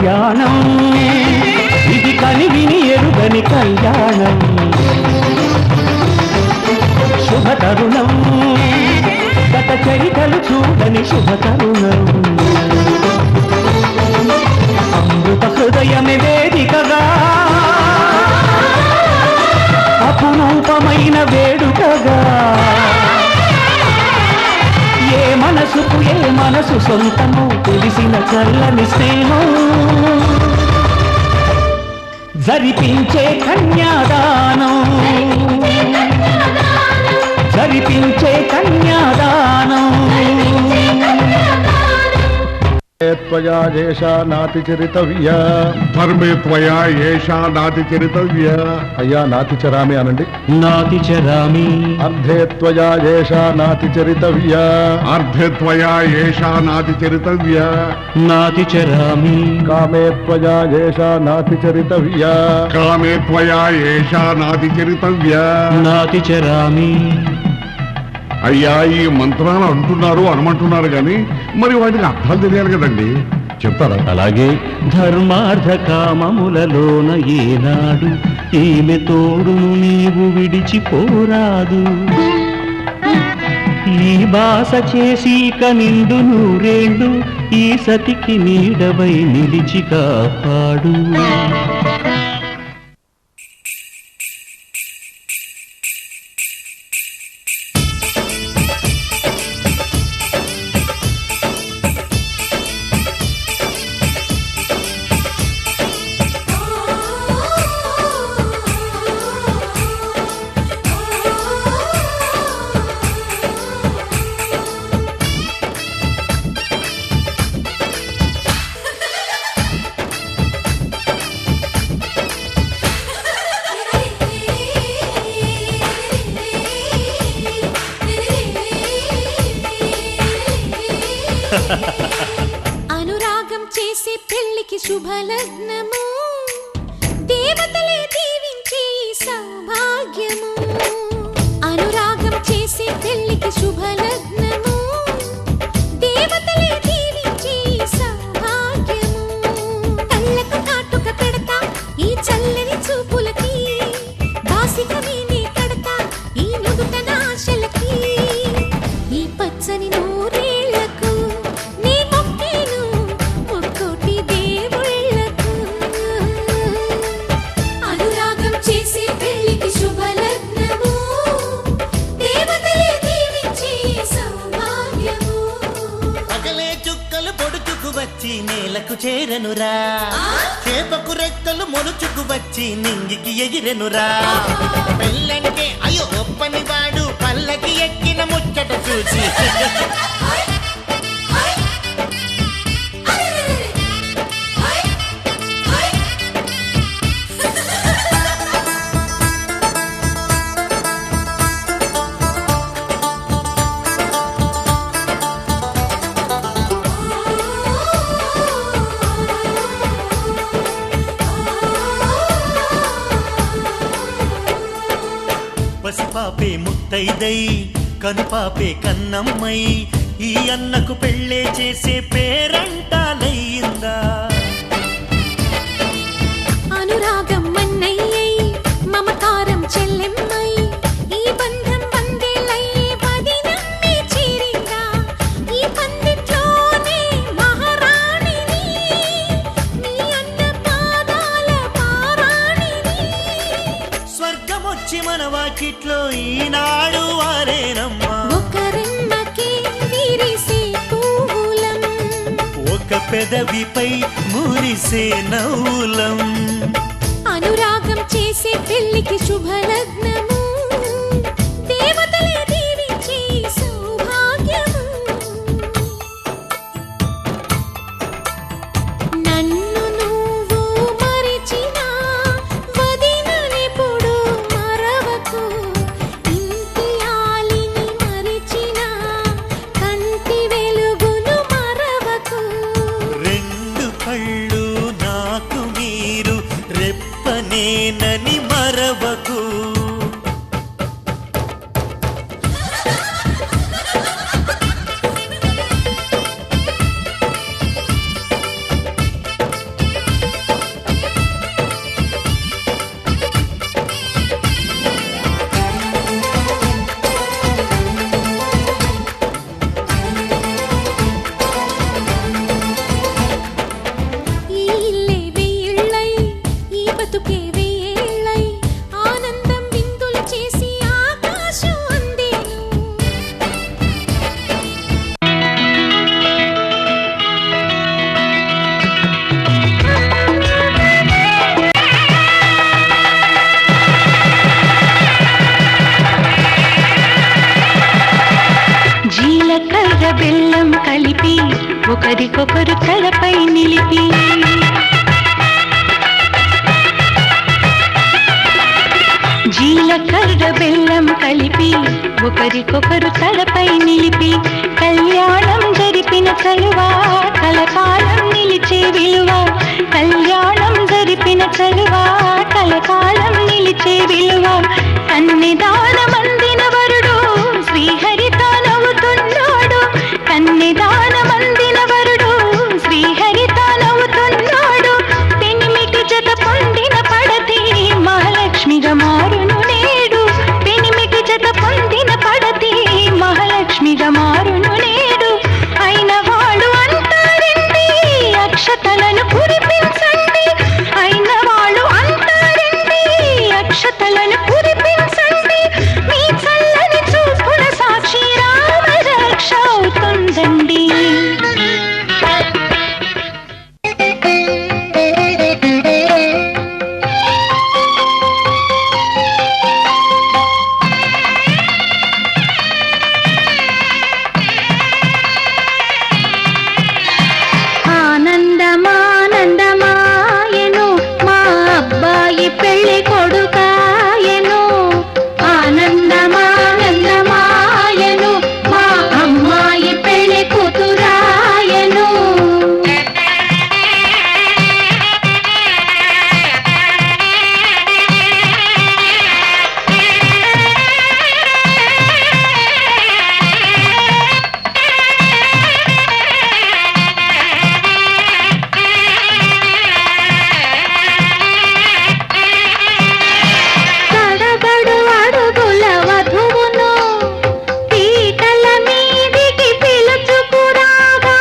కళ్యాణం ఇది కని విని ఎరుగని కళ్యాణం శుభ తరుణం గత చరితలు చూడని శుభ తరుణం అమృత హృదయమే వేదికగా అపురూపమైన వేడుకగా ఏ మనసు సొంతము తెలిసిన చల్లని స్నేహం జరిపించే కన్యాదానం జరిపించే కన్యాదానం त्वया येषा नाति चरितव्या धर्मे त्वया येषा नाति चरितव्या अय्या नाति चरामि अनंడి नाति चरामि अर्धे त्वया येषा नाति चरितव्या अर्धे त्वया येषा नाति चरितव्या नाति चरामि कामे त्वया येषा नाति चरितव्या कामे त्वया येषा नाति चरितव्या नाति चरामि అయ్యా ఈ మంత్రాలు అంటున్నారు అనమంటున్నారు కానీ మరి వాటికి అర్థాలు తెలియాలి కదండి చెప్తారా అలాగే ధర్మార్థ కామములలోన ఏనాడు ఈమె తోడును నీవు విడిచిపోరాదు ఈ బాస చేసి కనిండు నూరేండు ఈ సతికి నీడవై నిలిచి కాపాడు అనురాగం చేసే పెళ్లికి శుభలగ్నము దేవతలే దీవించే సౌభాగ్యము అనురాగం చేసే పెళ్లికి శుభలగ్నము దేవతలే దీవించే సౌభాగ్యము కళ్ళకు కాటుక పెడతా ఈ చల్లని చూపులకి బాసికమే నీ కడతా ఈ నుదుట నాశలకి ఈ పచ్చని నూరేళ్లకు నీ మొక్కేను ముక్కోటి దేవుళ్లకు అనురాగం చేసే పెళ్లికి శుభలగ్నము దేవతలే దీవించే సౌభాగ్యము పగలే చుక్కలు పొడుచుకు వచ్చి నేలకు చేరనురా చేపకు రెక్కలు మొలుచుకు వచ్చి నింగికి ఎగిరెనురా పెళ్ళంటే అయ్యో ఒప్పని వాడు పల్లకి ఎక్కిన ముచ్చట చూసి పసిపాపే ముత్తైదై కనుపాపే కన్నమ్మై ఈ అన్నకు పెళ్ళే చేసే పేరంటాలయ్యిందా అనురాగం మన్నయ్యై మమకారం చెల్లెమ్మై ఈ బంధం వందేలయ్యే పదినమ్మే చేరిందా ఈ పందిట్లోనే మహారాణిని నీ అన్న పాదాల పారాణిని స్వర్గమొచ్చి మన వాకిట్లో ఈనాడు వారేనమ్మా ఒకరెమ్మకి విరిసే పూలం ఒక పెదవిపై మురిసే నవ్వులం అనురాగం చేసే పెళ్లికి శుభలగ్నము దేవతలే దీవించే సౌభాగ్యము నన్ను నువ్వు మరిచినా వదిననెప్పుడు మరవకు ఇంటి ఆలిని మరిచినా కంటి వెలుగును మరవకు రెండు కళ్ళు నాకు మీరు రెప్పనేనని మరవకు కలిపి ఒకరికొకరు తలపై నిలిపి జీలకర్ర బెల్లం కలిపి ఒకరికొకరు తలపై నిలిపి కళ్యాణం జరిపిన చలువా కలకాలం నిలిచే విలువ కళ్యాణం జరిపిన చలువా కలకాలం నిలిచే విలువ కన్నెదానమందిన వరుడు శ్రీహరిత నవ్వుతున్నాడు కన్నెదానమందిన వరుడు శ్రీహరిత నవ్వుతున్నాడు పెనిమిటి జత పొందిన పడతి మహాలక్ష్మిగా మారును నేడు పెనిమిటి జత పొందిన పడతి మహాలక్ష్మిగా మారును నేడు అయిన వాడు అంటారండి అక్షతలను కురిపించండి అయిన వాళ్ళు అంటారండి అక్షతలను కురిపించండి మీ చల్లని చూపుల సాక్షి రామ రక్ష అవుతుందండి ఆనందమానందమాయెను మా అబ్బాయి పెళ్లి కొడుకాయెను ఆనందమానందమాయెను మా అమ్మాయి పెళ్లి కూతురాయెను తడబడు అడుగుల వధువును పీటల మీదికి పిలుచుకురాగా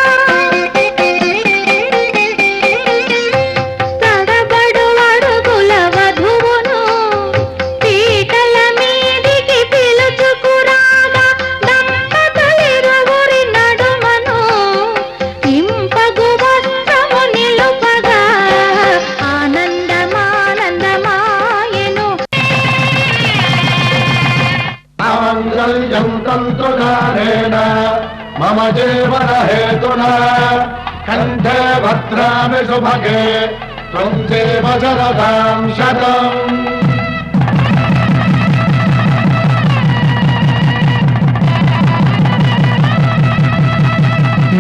తడబడు అడుగుల వధువును పీటల మీదికి పిలుచుకురాగా దంపతులిరువురి నడుమను ఇంపగు వస్త్రము నిలుపగా ఆనందమానందమాయెను మాంగళ్యం తంతుధారేణ మమ జీవన హేతునా కంఠే భద్రామి శుభగే త్వం దేవ శరదాం శతం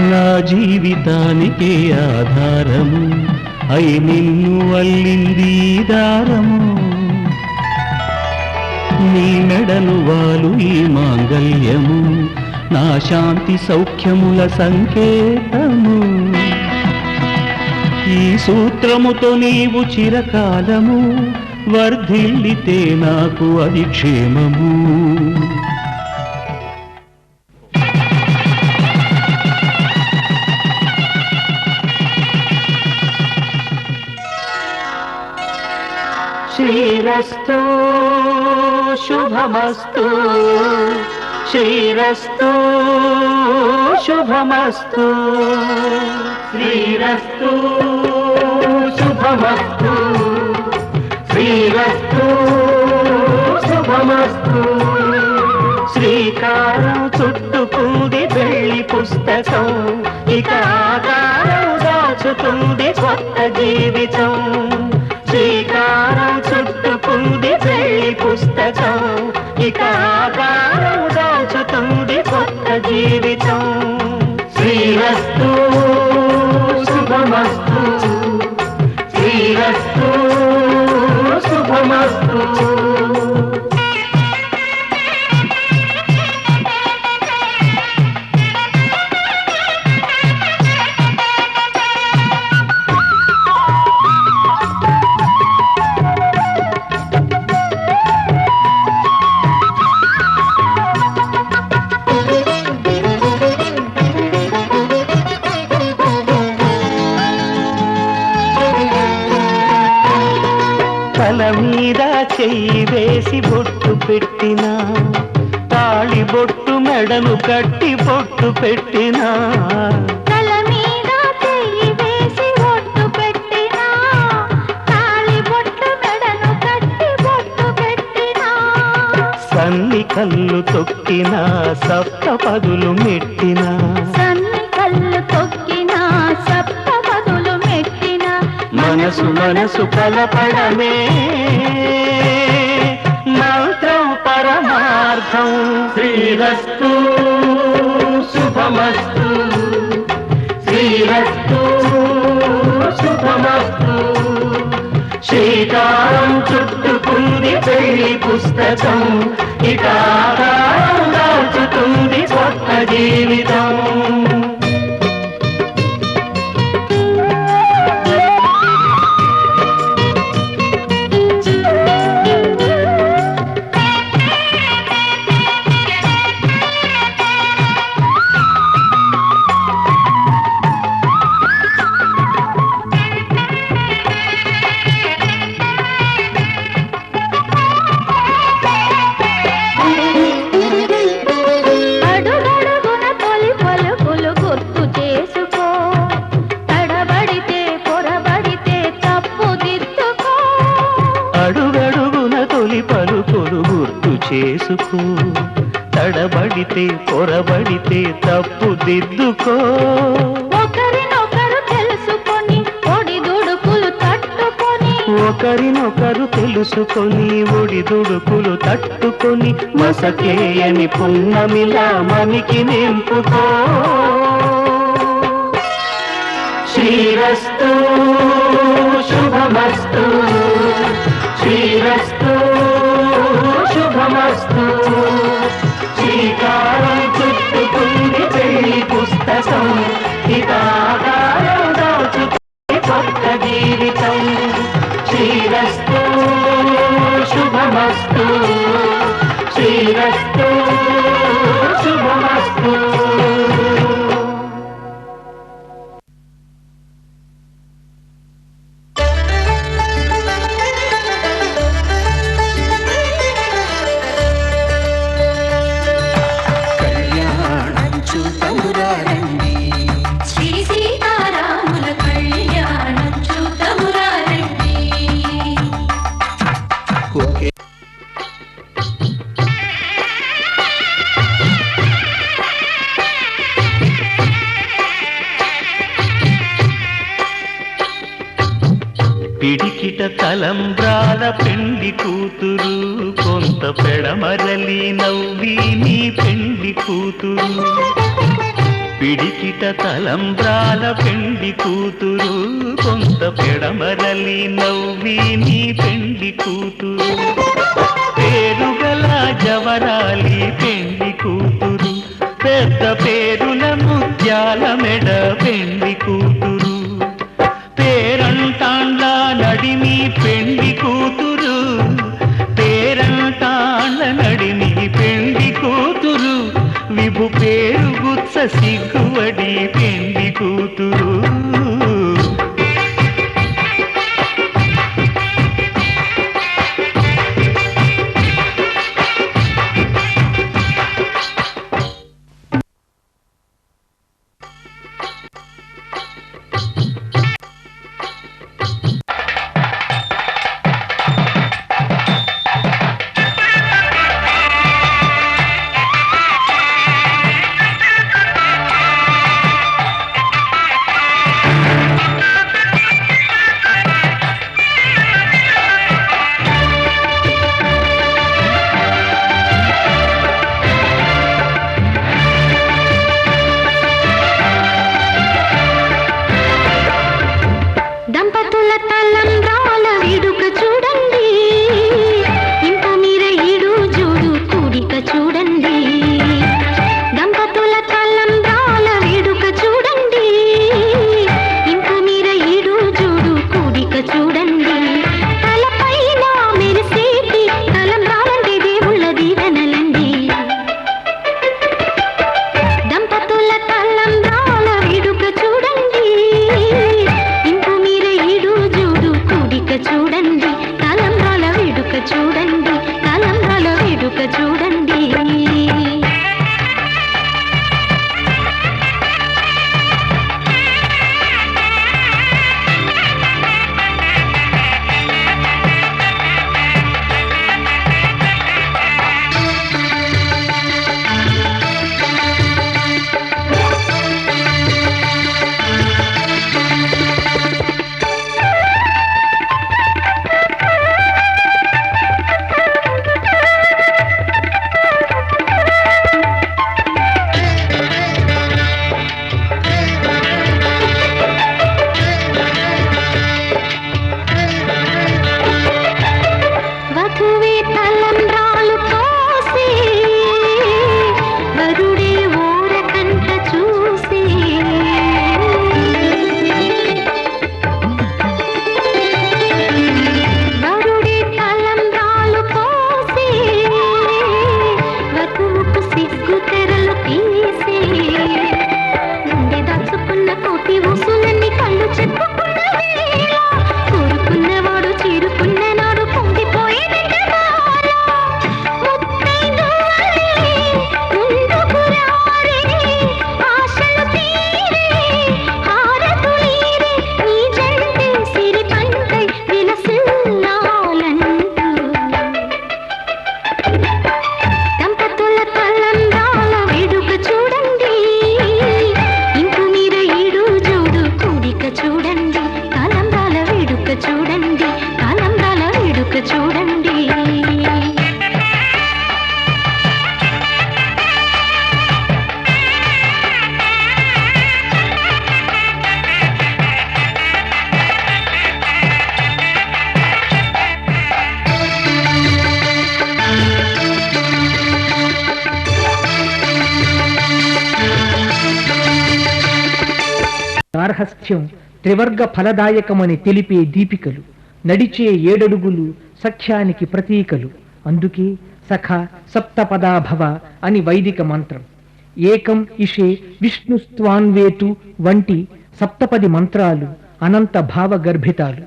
నా జీవితానికే ఆధారము అయి నిన్ను అల్లింది ఈ దారము నీ మెడను వాలు ఈ మాంగళ్యము నా శాంతి సౌఖ్యముల సంకేతము ఈ సూత్రముతో నీవు చిరకాలము వర్ధిల్లితే నాకు అది క్షేమము శ్రీరస్తు శుభమస్తు శ్రీరస్తు శుభమస్తు శ్రీరస్తు శుభమస్తు శ్రీరస్తు శుభమస్తు శ్రీకారం చుట్టుకుంది పెళ్లి పుస్తకం ఇక ఆకారం దాచుతుంది కొత్త జీవితం శ్రీకారం చుట్టుకుంది పెళ్లి పుస్తకం ఇక ఆకారం దాచుతుంది కొత్త జీవితం శ్రీరస్తు శుభమస్తు శ్రీరస్తు శుభమస్తు తల మీద చెయ్యి వేసి బొట్టు పెట్టినా తాళి బొట్టు మెడను కట్టి బొట్టు పెట్టినా తల మీద చెయ్యి వేసి బొట్టు పెట్టినా తాళి బొట్టు మెడను కట్టి బొట్టు పెట్టినా సన్ని కళ్ళు తొక్కినా సప్త పదులు మెట్టినా సన్ని కళ్ళు మనసు మనసు కలపడమే మంత్రం పరమార్థం. శ్రీరస్తు శుభమస్తు, శ్రీరస్తు శుభమస్తు. శ్రీకారం చుట్టుకుంది పెళ్లి పుస్తకం, ఇక ఆకారం దాల్చుతుంది కొత్త జీవితం. అడుగడుగున తొలి పలుకులు గుర్తు చేసుకో, తడబడితే పొరబడితే తప్పుదిద్దుకో. అడుగడుగున తొలి పలుకులు గుర్తు చేసుకో, తడబడితే పొరబడితే తప్పుదిద్దుకో. ఒకరినొకరు తెలుసుకొని ఒడిదుడుకులు తట్టుకొని, ఒకరినొకరు తెలుసుకొని ఒడిదుడుకులు తట్టుకొని మసకేయని పున్నమిలా మనికి నింపుకో. శ్రీరస్తు శుభమస్తు, శ్రీరస్తు శుభమస్తు. శ్రీకారం చుట్టుకుంది పెళ్లి పుస్తకం, ఇక ఆకారం దాచుకుంది కొత్త జీవితం. శ్రీరస్తు శుభమస్తు, శ్రీరస్తు శుభమస్తు. కళ్యాణం చూతమురారండి, శ్రీ సీతారాముల కళ్యాణం చూతమురారండి. ఓకే. పిడికిట తలంబ్రాల పెండి కూతురు, కొంత పెడమరలి నవ్వి నీ పెండి కూతురు. పిడికిట తలంబ్రాల పెండి కూతురు, కొంత పెడమరలి నవ్వి నీ పెండి కూతురు. పేరుగల జవరాలి పెండి కూతురు, పెద్ద పేరుల ముత్యాల మెడ పెండి కూతురు. పేరంటాండ్ల నడిమి పెండి కూతురు, పేరంటాండ్ల నడిమి పెండి కూతురు. విభు పేరు గుత్స సిగ్గువడి పెండి కూతురు. గార్హస్థ్యం త్రివర్గ ఫలదాయకమని తెలిపే దీపికలు, నడిచే 7 అడుగులు సఖ్యానికి ప్రతీకలు. అందుకే సఖ సప్తపదాభవ అని వైదిక మంత్రం. ఏకం ఇషే విష్ణుస్త్వాన్వేతు వంటి సప్తపది మంత్రాలు అనంత భావగర్భితాలు.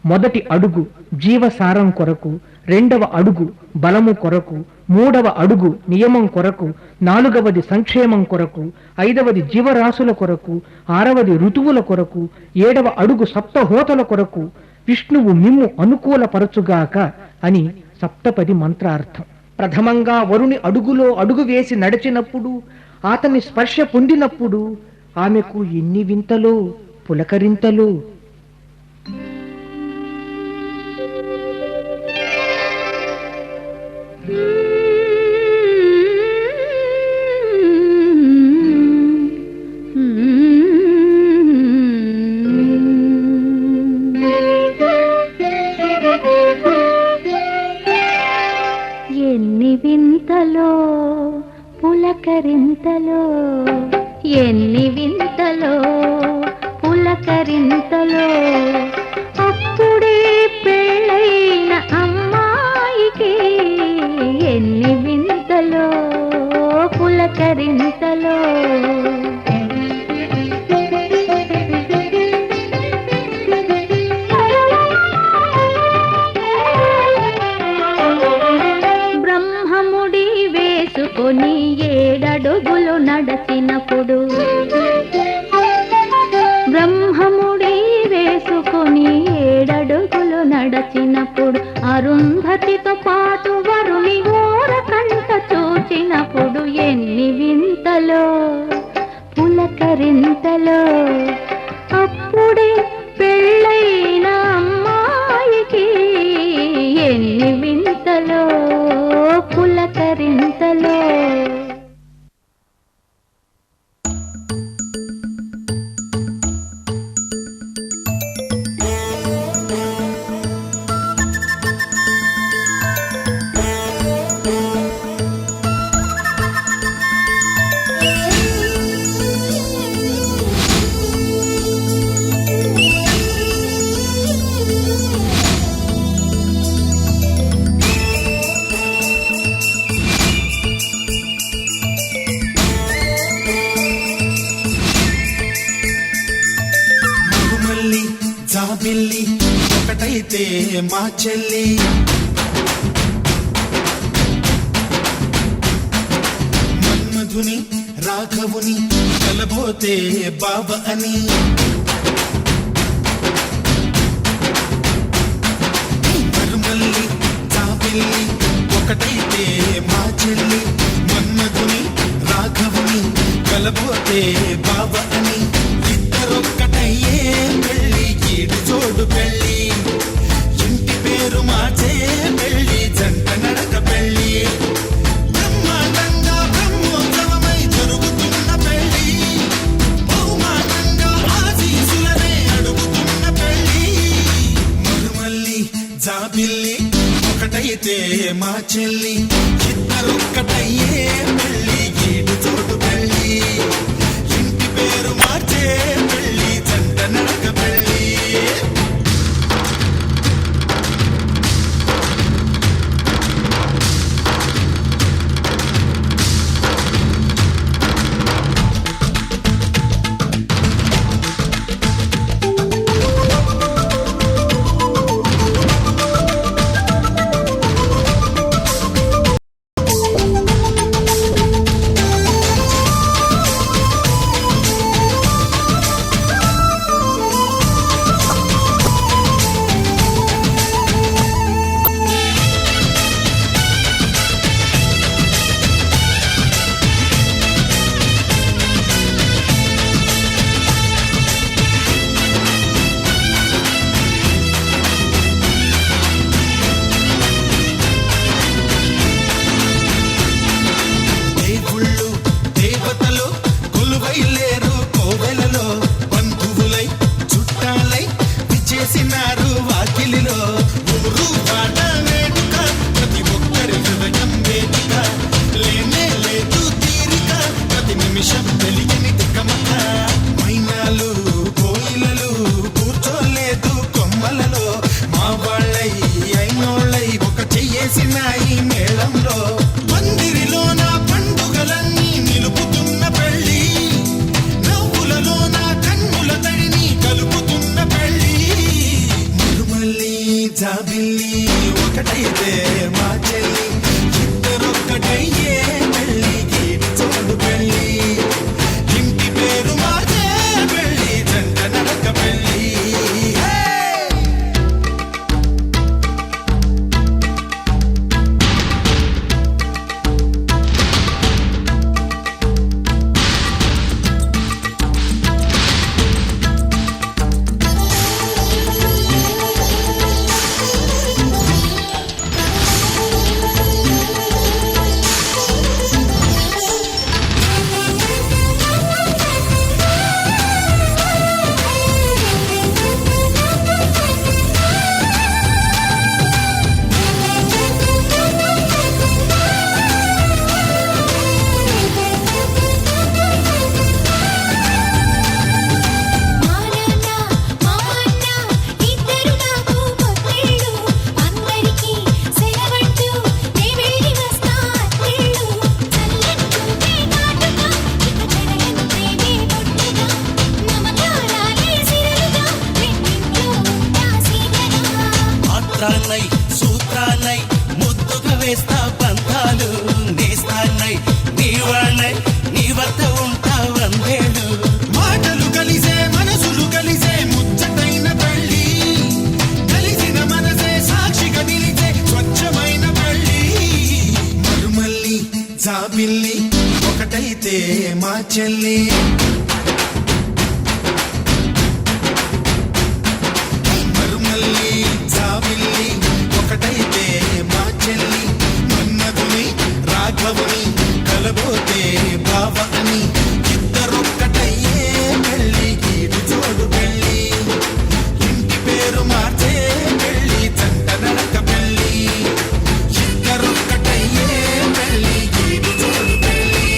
మొదటి అడుగు జీవసారం కొరకు, 2వ అడుగు బలము కొరకు, 3వ అడుగు నియమం కొరకు, 4వది సంక్షేమం కొరకు, 5వది జీవరాశుల కొరకు, 6వది ఋతువుల కొరకు, 7వ అడుగు సప్తహోతల కొరకు. విష్ణువు మిమ్ము అనుకూలపరచుగాక అని సప్తపది మంత్రార్థం. ప్రథమంగా వరుని అడుగులో అడుగు వేసి నడిచినప్పుడు, అతని స్పర్శ పొందినప్పుడు ఆమెకు ఎన్ని వింతలో పులకరింతలో. ఎన్ని వింతలో పులకరింతలో, ఎన్ని వింతలో పులకరింతలో. అప్పుడే పెళ్ళైన అమ్మాయికి ఎన్ని వింతలో పులకరింతలో. బ్రహ్మముడి వేసుకొని 7 అడుగులు నడచినప్పుడు, బ్రహ్మముడి వేసుకొని 7 అడుగులు నడచినప్పుడు, అరుంధతితో పాటు వరుని ఓరకంట చూచినప్పుడు ఎన్ని వింతలో పులకరింతలో. అప్పుడే పెళ్ళైన అమ్మాయికి ఎన్ని వింతలో పులకరింతలో. మరుమల్లి జాబిల్లి ఒకటైతే మా చెల్లి, మన్మధుని రాఘవుని కలబోతే బావ అని. మరుమల్లి జాబిల్లి ఒకటైతే మా చెల్లి, మన్మధుని రాఘవుని కలబోతే బావ అని. ఇద్దరొక్కటయ్యే పెళ్ళి, ఈడు జోడు పెళ్ళి, ఇంటి పేరు మార్చే పెళ్ళి, జంట నడక పెళ్ళి. బ్రహ్మాండంగా బ్రహ్మోత్సవమై జరుగుతున్న పెళ్ళి, బహుమానంగా ఆశీసులనే అడుగుతున్న పెళ్ళి. మరుమల్లి జాబిల్లి ఒకటైతే మా చెల్లి, ఇద్దరొక్కటయ్యే పెళ్ళి, ఈడు జోడు పెళ్ళి, ఇంటి పేరు మార్చే పెళ్ళి, జంట నడక పెళ్ళి. నిమిషం తెలియని తికమక మైనాలు జాబిల్లి ఒకటైతే మా చెల్లి ఇద్దరొక్కటయ్యే పెళ్ళికి చోడు పెళ్ళి ఇంటి పేరు మార్చే పెళ్ళి జంట నడక పెళ్ళి సూత్రాలై ముద్దుగా వేస్తా పంతాలు నేస్తానై నీవాణై నీ వద్ద ఉంటా వందేళ్ళు మాటలు కలిసే మనసులు కలిసే ముచ్చటైన పెళ్ళి కలిసిన మనసే సాక్షిగా నిలిచే స్వచ్ఛమైన పెళ్ళి మరుమల్లి జాబిల్లి ఒకటైతే మా చెల్లి ఒకటైతే మా చెల్లి మన్మధుని రాఘవుని కలబోతే బావ అని ఇద్దరొక్కటయ్యే పెళ్ళికి జోడు పెళ్ళి ఇంటి పేరు మార్చే పెళ్ళి జంట నడక పెళ్ళి ఇద్దరొక్కటయ్యే పెళ్ళికి జోడు పెళ్ళి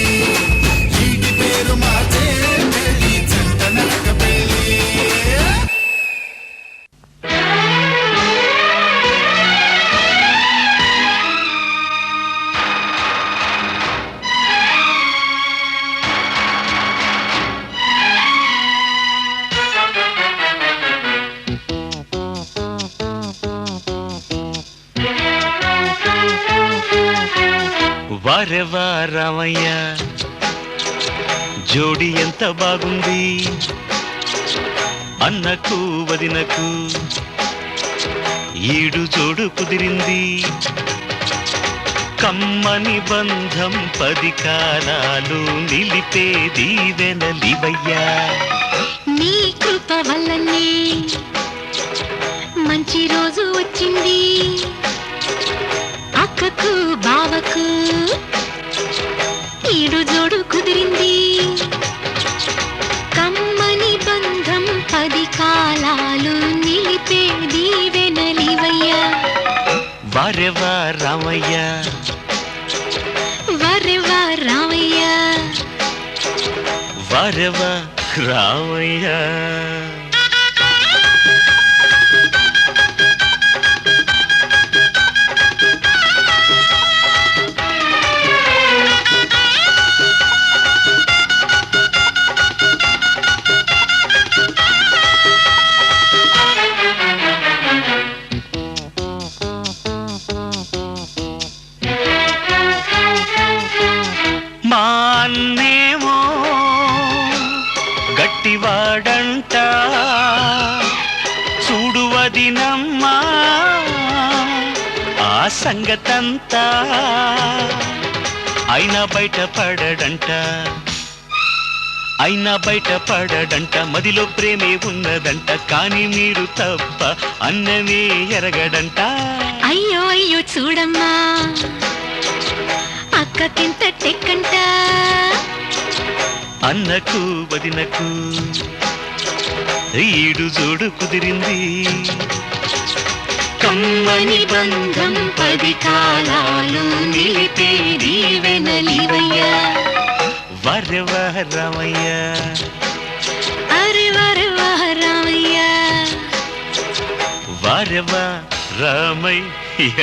ఇంటి పేరు మార్చే పెళ్ళి జంట నడక పెళ్ళి వారెవా రామయ్య జోడి ఎంత బాగుంది అన్నకు వదినకు ఈడు జోడు కుదిరింది కమ్మని బంధం 10 కాలాలు నిలిపేది వెనలివయ్యా నీ కృప వల్లనే మంచి రోజు వచ్చింది అక్కకు బావకు ఈడు జోడు కుదిరింది కమ్మని బంధం 10 కాలాలు నిలిపేది వెనలివయ్యా వారెవా రామయ్య వరెవా రామయ్య వారెవా రామయ్య మా అన్నేమో గట్టివాడంట చూడు వదినమ్మా ఆ సంగతంతా అయినా బయటపడడంట మదిలో ప్రేమే ఉన్నదంట కానీ మీరు తప్ప అన్నమే ఎరగడంట అయ్యో అయ్యో చూడమ్మా అక్కకింత టెక్కంట అన్నకు వదినకు ఈడు జోడు కుదిరింది కమ్మని బంధం 10 కాలాలు నిలిపేది వెనలివయ్యా వరెవా రామయ్య అరే వరెవా రామయ్య వారెవా రామయ్య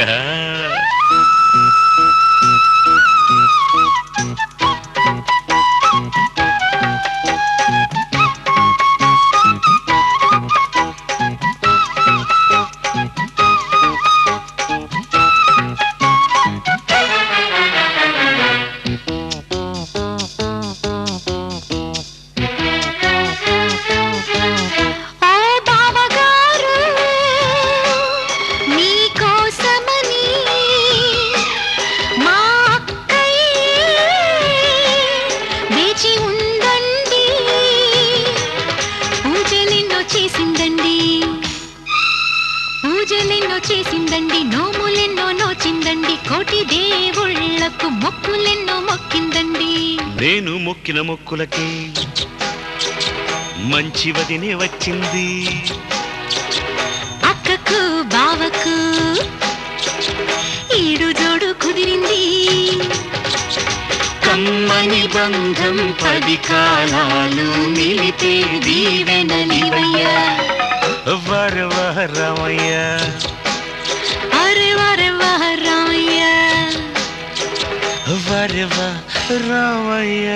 నోచిందండి, నోములెన్నో నోచిందండి, కోటి దేవుళ్ళకు మొక్కులెన్నో మొక్కిందండి. నేను మొక్కిన మొక్కులకి మంచి వదినే వచ్చింది. అక్కకు బావకు ఈడు జోడు కుదిరింది. కమ్మని బంధం 10 కాలాలు నిలిపే దీవెనలివయ్యా. వర వర రామయ్య, అరే వరే వహ రామయ్య, వర వర రామయ్య.